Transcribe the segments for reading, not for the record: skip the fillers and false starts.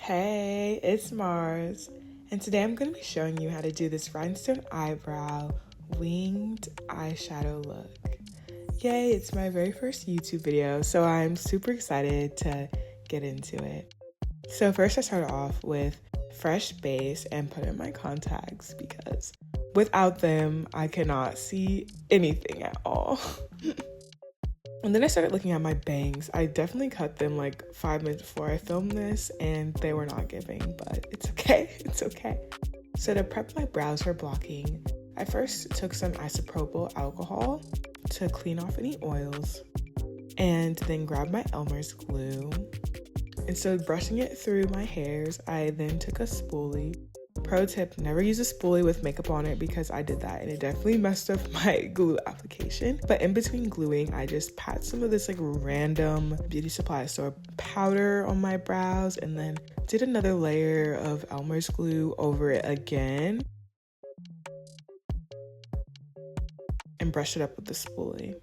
Hey, it's Mars, and today I'm going to be showing you how to do this rhinestone eyebrow winged eyeshadow look. Yay, it's my very first YouTube video, so I'm super excited to get into it. So first I started off with fresh base and put in my contacts because without them, I cannot see anything at all. And then I started looking at my bangs. I definitely cut them like 5 minutes before I filmed this and they were not giving, but it's okay, it's okay. So to prep my brows for blocking, I first took some isopropyl alcohol to clean off any oils and then grabbed my Elmer's glue. And so brushing it through my hairs, I then took a spoolie. Pro tip, never use a spoolie with makeup on it because I did that and it definitely messed up my glue application. But in between gluing, I just pat some of this like random beauty supply store powder on my brows and then did another layer of Elmer's glue over it again and brushed it up with the spoolie.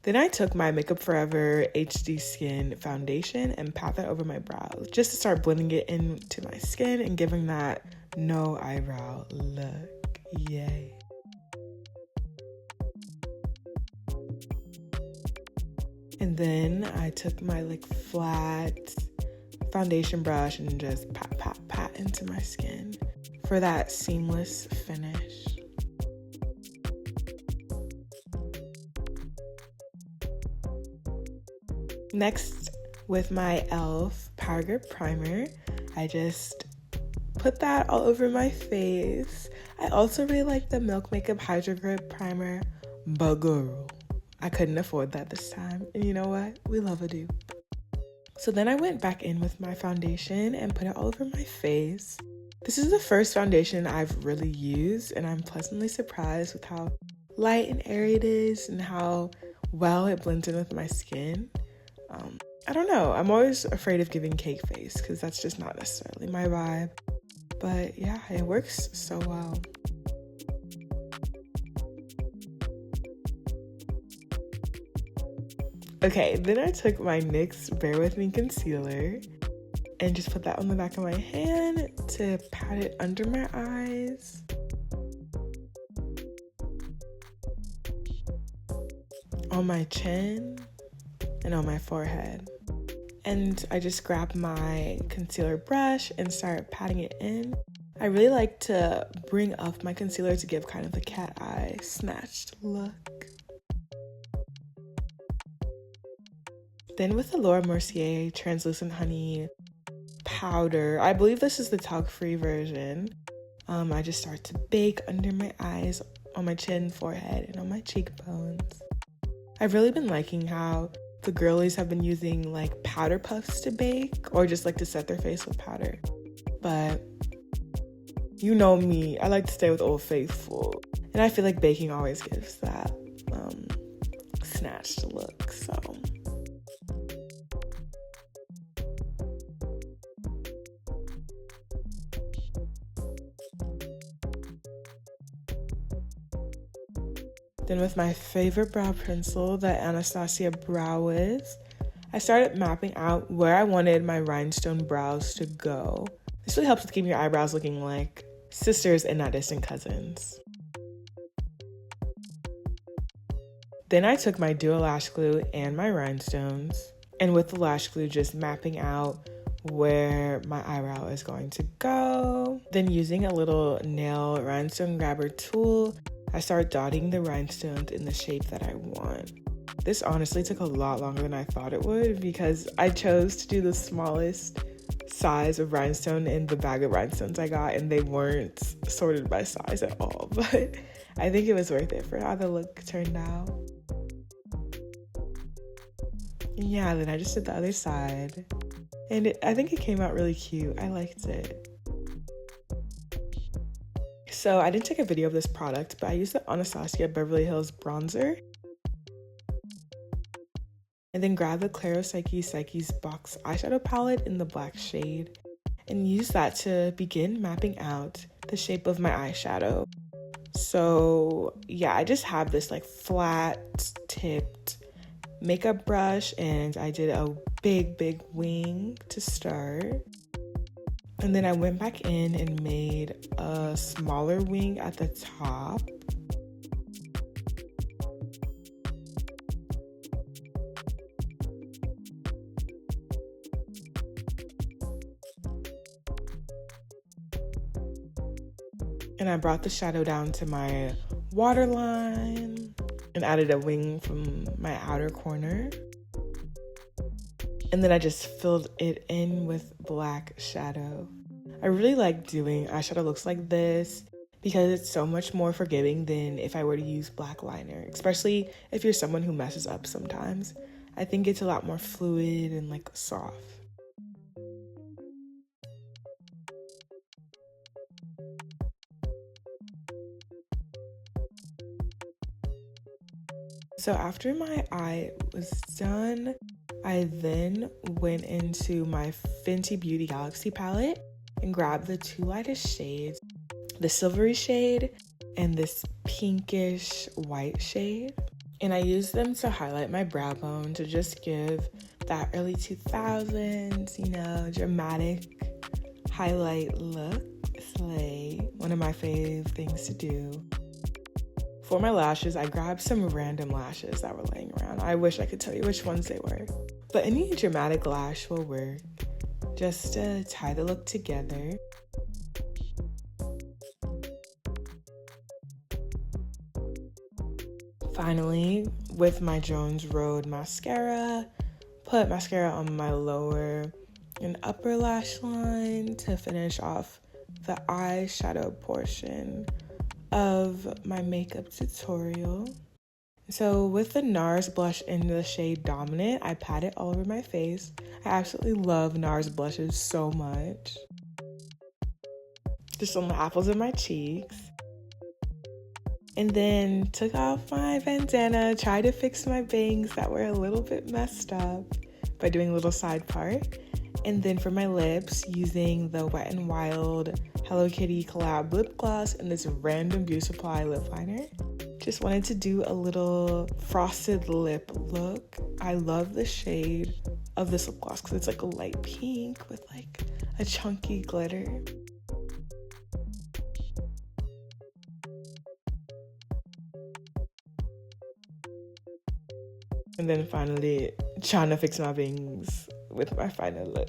Then I took my Makeup Forever HD Skin foundation and pat that over my brows just to start blending it into my skin and giving that no eyebrow look. Yay. And then I took my like flat foundation brush and just pat into my skin for that seamless finish. Next, with my e.l.f. Power Grip Primer, I just put that all over my face. I also really like the Milk Makeup Hydro Grip Primer, but girl, I couldn't afford that this time. And you know what? We love a dupe. So then I went back in with my foundation and put it all over my face. This is the first foundation I've really used, and I'm pleasantly surprised with how light and airy it is and how well it blends in with my skin. I don't know, I'm always afraid of giving cake face because that's just not necessarily my vibe. But yeah, it works so well. Okay, then I took my NYX Bear With Me concealer and just put that on the back of my hand to pat it under my eyes. On my chin and on my forehead. And I just grabbed my concealer brush and started patting it in. I really like to bring up my concealer to give kind of the cat eye snatched look. Then with the Laura Mercier Translucent Honey powder, I believe this is the talc-free version, I just start to bake under my eyes, on my chin, forehead, and on my cheekbones. I've really been liking how the girlies have been using like powder puffs to bake or just like to set their face with powder. But you know me, I like to stay with Old Faithful. And I feel like baking always gives that snatched look, so. Then with my favorite brow pencil, the Anastasia Brow Wiz, I started mapping out where I wanted my rhinestone brows to go. This really helps with keeping your eyebrows looking like sisters and not distant cousins. Then I took my Duo Lash Glue and my rhinestones, and with the lash glue just mapping out where my eyebrow is going to go. Then using a little nail rhinestone grabber tool, I start dotting the rhinestones in the shape that I want. This honestly took a lot longer than I thought it would because I chose to do the smallest size of rhinestone in the bag of rhinestones I got and they weren't sorted by size at all, but I think it was worth it for how the look turned out. And yeah, then I just did the other side and I think it came out really cute. I liked it. So I didn't take a video of this product, but I used the Anastasia Beverly Hills bronzer. And then grab the Claropsyche Psyche's box eyeshadow palette in the black shade and use that to begin mapping out the shape of my eyeshadow. So yeah, I just have this like flat tipped makeup brush and I did a big wing to start. And then I went back in and made a smaller wing at the top. And I brought the shadow down to my waterline and added a wing from my outer corner. And then I just filled it in with black shadow. I really like doing eyeshadow looks like this because it's so much more forgiving than if I were to use black liner, especially if you're someone who messes up sometimes. I think it's a lot more fluid and like soft. So after my eye was done, I then went into my Fenty Beauty Galaxy palette and grabbed the two lightest shades, the silvery shade and this pinkish white shade. And I used them to highlight my brow bone to just give that early 2000s, you know, dramatic highlight look. Slay, one of my fave things to do. For my lashes, I grabbed some random lashes that were laying around. I wish I could tell you which ones they were. But any dramatic lash will work, just to tie the look together. Finally, with my Jones Road mascara, put mascara on my lower and upper lash line to finish off the eyeshadow portion of my makeup tutorial. So with the Nars blush in the shade Dominant, I pat it all over my face. I absolutely love Nars blushes so much. Just on the apples of my cheeks. And then took off my bandana, tried to fix my bangs that were a little bit messed up by doing a little side part. And then for my lips, using the Wet n Wild Hello Kitty collab lip gloss and this random Beauty Supply lip liner. Just wanted to do a little frosted lip look. I love the shade of this lip gloss because it's like a light pink with like a chunky glitter. And then finally trying to fix my bangs with my final look.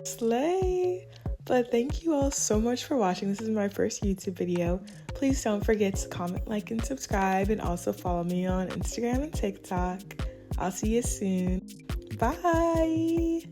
Slay! But thank you all so much for watching. This is my first YouTube video. Please don't forget to comment, like, and subscribe, and also follow me on Instagram and TikTok. I'll see you soon. Bye!